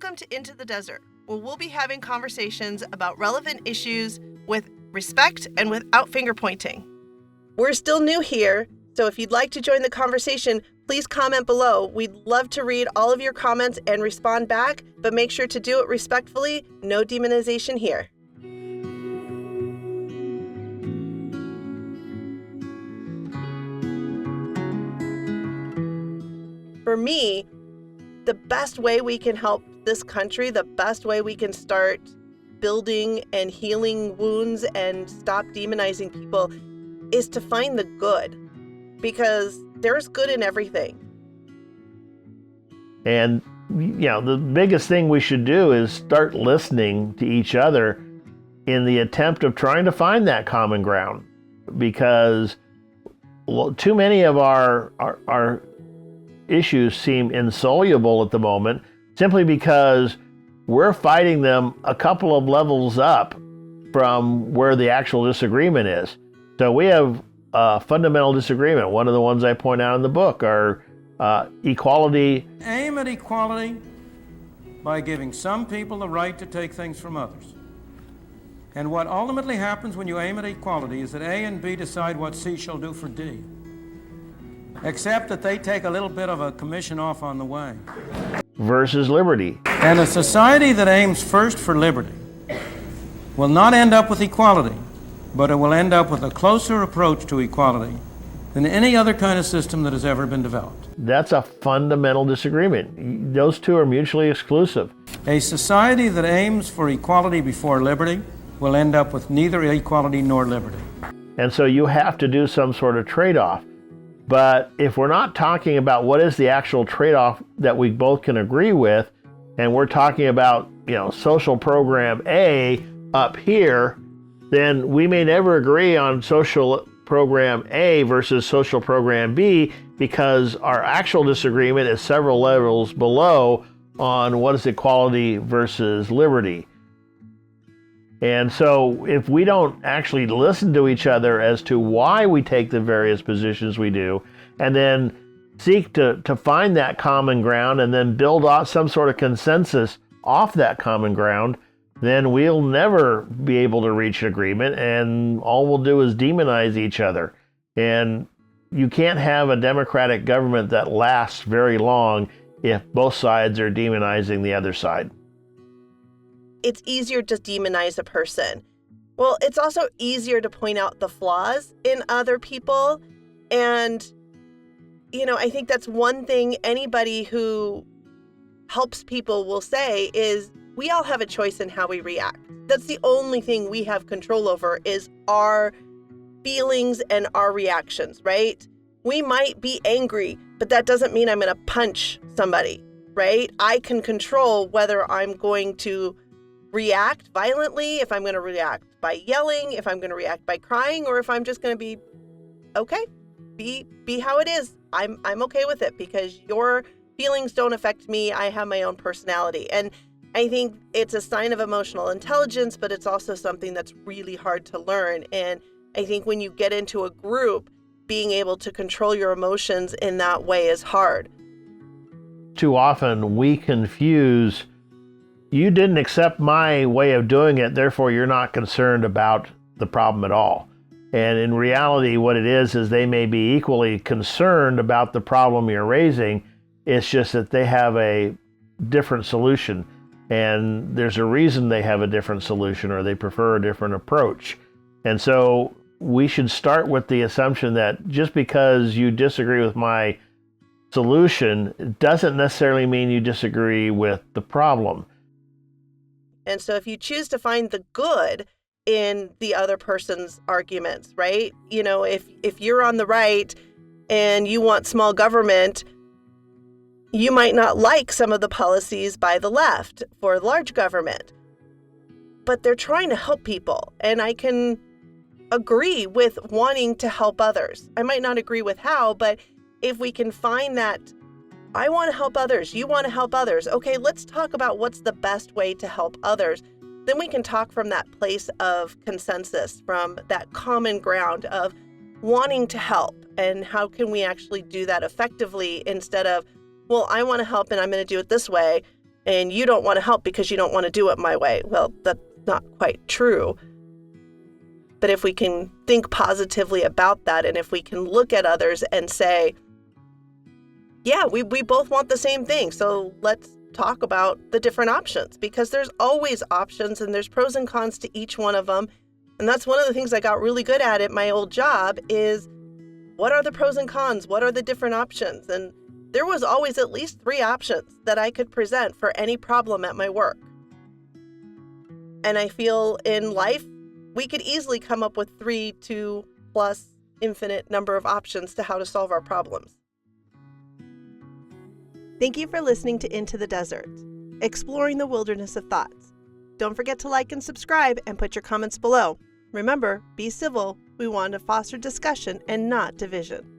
Welcome to Into the Desert, where we'll be having conversations about relevant issues with respect and without finger pointing. We're still new here, so if you'd like to join the conversation, please comment below. We'd love to read all of your comments and respond back, but make sure to do it respectfully. No demonization here. For me, the best way we can help this country, the best way we can start building and healing wounds and stop demonizing people is to find the good, because there's good in everything. And, the biggest thing we should do is start listening to each other in the attempt of trying to find that common ground, because too many of our issues seem insoluble at the moment simply because we're fighting them a couple of levels up from where the actual disagreement is. So we have a fundamental disagreement. One of the ones I point out in the book are equality. Aim at equality by giving some people the right to take things from others. And what ultimately happens when you aim at equality is that A and B decide what C shall do for D, except that they take a little bit of a commission off on the way. Versus liberty. And a society that aims first for liberty will not end up with equality, but it will end up with a closer approach to equality than any other kind of system that has ever been developed. That's a fundamental disagreement. Those two are mutually exclusive. A society that aims for equality before liberty will end up with neither equality nor liberty. And so you have to do some sort of trade-off. But if we're not talking about what is the actual trade-off that we both can agree with, and we're talking about, social program A up here, then we may never agree on social program A versus social program B, because our actual disagreement is several levels below on what is equality versus liberty. And so if we don't actually listen to each other as to why we take the various positions we do, and then seek to find that common ground and then build off some sort of consensus off that common ground, then we'll never be able to reach agreement, and all we'll do is demonize each other. And you can't have a democratic government that lasts very long if both sides are demonizing the other side. It's easier to demonize a person. Well, it's also easier to point out the flaws in other people. And, I think that's one thing anybody who helps people will say is we all have a choice in how we react. That's the only thing we have control over is our feelings and our reactions, right? We might be angry, but that doesn't mean I'm going to punch somebody, right? I can control whether I'm going to react violently, if I'm going to react by yelling, if I'm going to react by crying, or if I'm just going to be okay, be how it is. I'm okay with it because your feelings don't affect me. I have my own personality. And I think it's a sign of emotional intelligence, but it's also something that's really hard to learn. And I think when you get into a group, being able to control your emotions in that way is hard. Too often we confuse, you didn't accept my way of doing it, therefore you're not concerned about the problem at all. And in reality, what it is they may be equally concerned about the problem you're raising. It's just that they have a different solution. And there's a reason they have a different solution, or they prefer a different approach. And so we should start with the assumption that just because you disagree with my solution doesn't necessarily mean you disagree with the problem. And so if you choose to find the good in the other person's arguments, right? If you're on the right and you want small government, you might not like some of the policies by the left for large government, but they're trying to help people. And I can agree with wanting to help others. I might not agree with how, but if we can find that I want to help others, you want to help others. Okay, let's talk about what's the best way to help others. Then we can talk from that place of consensus, from that common ground of wanting to help, and how can we actually do that effectively instead of, well, I want to help and I'm going to do it this way, and you don't want to help because you don't want to do it my way. Well, that's not quite true. But if we can think positively about that, and if we can look at others and say, yeah, we both want the same thing, so let's talk about the different options, because there's always options and there's pros and cons to each one of them. And that's one of the things I got really good at my old job is, what are the pros and cons? What are the different options? And there was always at least 3 options that I could present for any problem at my work. And I feel in life, we could easily come up with 3 to plus infinite number of options to how to solve our problems. Thank you for listening to Into the Desert, exploring the wilderness of thoughts. Don't forget to like and subscribe and put your comments below. Remember, be civil. We want to foster discussion and not division.